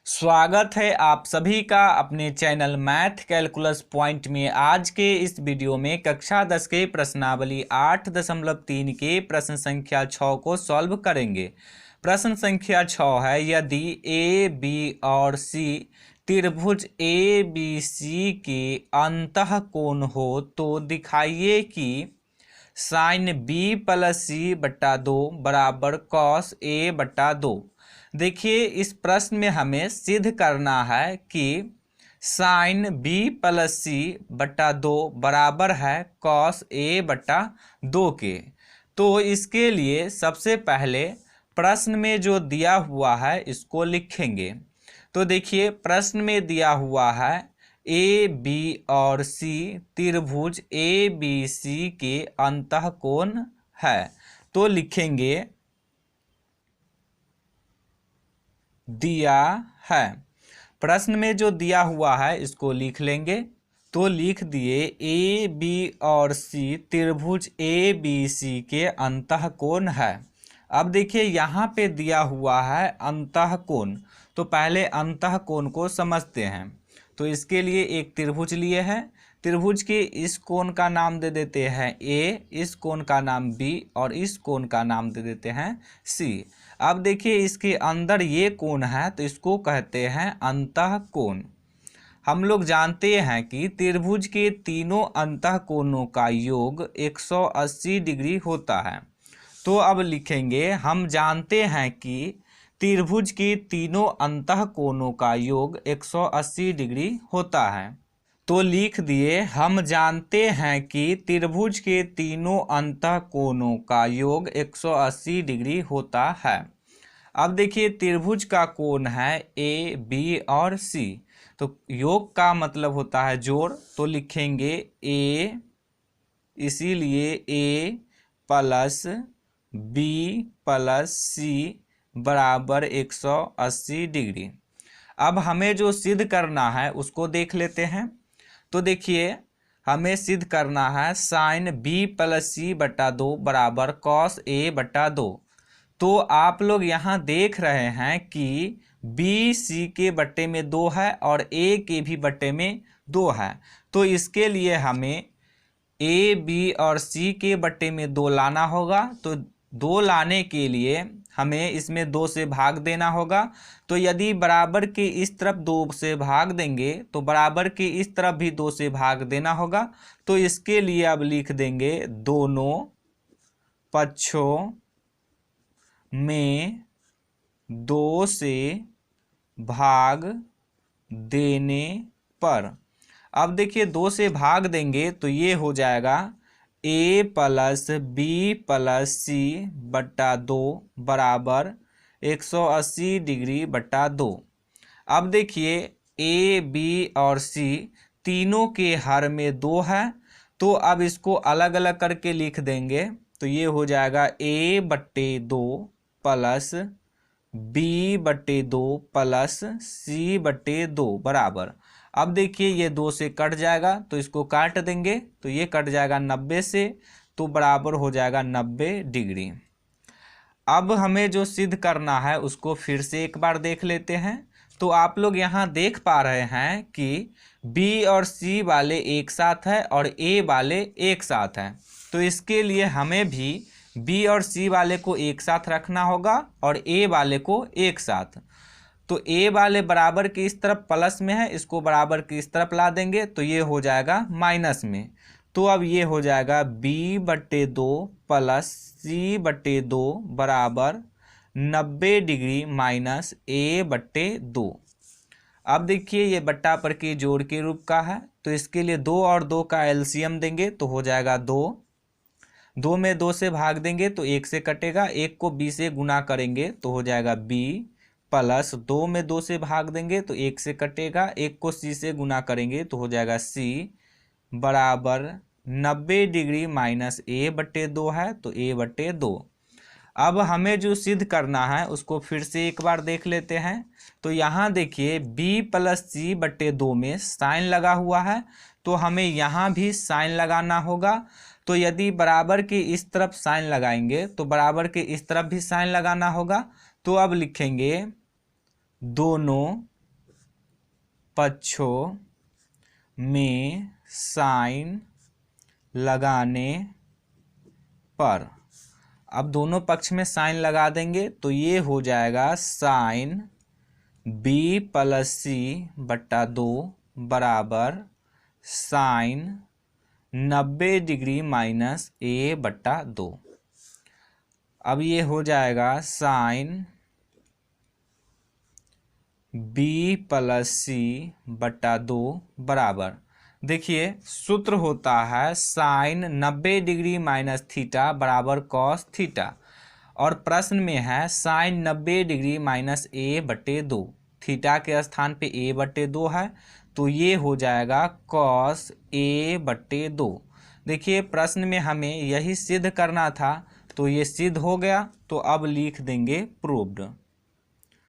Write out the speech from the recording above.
स्वागत है आप सभी का अपने चैनल मैथ कैलकुलस पॉइंट में। आज के इस वीडियो में कक्षा 10 के प्रश्नावली 8.3 के प्रश्न संख्या 6 को सॉल्व करेंगे। प्रश्न संख्या 6 है, यदि ए बी और सी त्रिभुज ए बी सी के अंतःकोण हो तो दिखाइए कि साइन बी प्लस सी बट्टा 2 बराबर कॉस ए बट्टा 2। देखिए, इस प्रश्न में हमें सिद्ध करना है कि साइन बी प्लस सी बट्टा 2 बराबर है कॉस ए बट्टा 2 के। तो इसके लिए सबसे पहले प्रश्न में जो दिया हुआ है इसको लिखेंगे। तो देखिए, प्रश्न में दिया हुआ है ए बी और सी त्रिभुज ए बी सी के अंतःकोण है। तो लिखेंगे दिया है। प्रश्न में जो दिया हुआ है इसको लिख लेंगे। तो लिख दिए ए बी और सी त्रिभुज ए बी सी के अंतःकोण है। अब देखिए, यहाँ पे दिया हुआ है अंतःकोण, तो पहले अंतःकोण को समझते हैं। तो इसके लिए एक त्रिभुज लिए हैं। त्रिभुज के इस कोण का नाम दे देते हैं ए, इस कोण का नाम बी और इस कोण का नाम दे देते हैं सी। अब देखिए, इसके अंदर ये कोण है तो इसको कहते हैं अंतःकोण। हम लोग जानते हैं कि त्रिभुज के तीनों अंतःकोणों का योग 180 डिग्री होता है। तो अब लिखेंगे, हम जानते हैं कि त्रिभुज के तीनों अंतःकोणों का योग 180 डिग्री होता है। तो लिख दिए, हम जानते हैं कि त्रिभुज के तीनों अंतःकोणों का योग 180 डिग्री होता है। अब देखिए, त्रिभुज का कोण है ए बी और सी, तो योग का मतलब होता है जोड़। तो लिखेंगे ए, इसीलिए ए प्लस बी प्लस सी बराबर 180 डिग्री। अब हमें जो सिद्ध करना है उसको देख लेते हैं। तो देखिए, हमें सिद्ध करना है साइन बी प्लस सी बट्टा 2 बराबर कॉस ए बट्टा 2। तो आप लोग यहाँ देख रहे हैं कि बी सी के बट्टे में 2 है और ए के भी बट्टे में 2 है। तो इसके लिए हमें ए बी और सी के बट्टे में 2 लाना होगा। तो 2 लाने के लिए हमें इसमें 2 से भाग देना होगा। तो यदि बराबर के इस तरफ 2 से भाग देंगे तो बराबर के इस तरफ भी 2 से भाग देना होगा। तो इसके लिए अब लिख देंगे दोनों पक्षों में 2 से भाग देने पर। अब देखिए, 2 से भाग देंगे तो ये हो जाएगा ए प्लस बी प्लस सी बट्टा 2 बराबर 180 डिग्री बट्टा 2। अब देखिए, ए बी और सी तीनों के हर में 2 है, तो अब इसको अलग अलग करके लिख देंगे। तो ये हो जाएगा ए बट्टे 2 प्लस बी बट्टे 2 प्लस सी बट्टे 2 बराबर। अब देखिए, ये 2 से कट जाएगा तो इसको काट देंगे, तो ये कट जाएगा 90 से, तो बराबर हो जाएगा 90 डिग्री। अब हमें जो सिद्ध करना है उसको फिर से एक बार देख लेते हैं। तो आप लोग यहाँ देख पा रहे हैं कि बी और सी वाले एक साथ है और ए वाले एक साथ हैं। तो इसके लिए हमें भी बी और सी वाले को एक साथ रखना होगा और ए वाले को एक साथ। तो ए वाले बराबर के इस तरफ प्लस में है, इसको बराबर के इस तरफ ला देंगे तो ये हो जाएगा माइनस में। तो अब ये हो जाएगा बी बट्टे 2 प्लस सी बट्टे 2 बराबर 90 डिग्री माइनस ए बट्टे 2। अब देखिए, ये बट्टा पर के जोड़ के रूप का है, तो इसके लिए 2 और 2 का एलसीएम देंगे तो हो जाएगा 2। 2 में 2 से भाग देंगे तो 1 से कटेगा, 1 को b से गुना करेंगे तो हो जाएगा b प्लस 2 में 2 से भाग देंगे तो 1 से कटेगा, 1 को c से गुना करेंगे तो हो जाएगा c बराबर 90 डिग्री माइनस ए बट्टे 2 है, तो ए बट्टे 2। अब हमें जो सिद्ध करना है उसको फिर से एक बार देख लेते हैं। तो यहाँ देखिए, b प्लस सी बट्टे 2 में साइन लगा हुआ है, तो हमें यहाँ भी साइन लगाना होगा। तो यदि बराबर के इस तरफ साइन लगाएंगे तो बराबर के इस तरफ भी साइन लगाना होगा। तो अब लिखेंगे दोनों पक्षों में साइन लगाने पर, अब दोनों पक्ष में साइन लगा देंगे तो ये हो जाएगा साइन बी प्लस सी बट्टा 2 बराबर साइन 90 डिग्री माइनस ए बट्टा 2। अब ये हो जाएगा साइन बी प्लस सी बट्टा 2 बराबर, देखिए सूत्र होता है साइन 90 डिग्री माइनस थीटा बराबर कॉस थीटा, और प्रश्न में है साइन 90 डिग्री माइनस ए बट्टे 2, थीटा के स्थान पे ए बट्टे 2 है तो ये हो जाएगा कॉस ए बट्टे 2। देखिए प्रश्न में हमें यही सिद्ध करना था तो ये सिद्ध हो गया, तो अब लिख देंगे प्रूव्ड।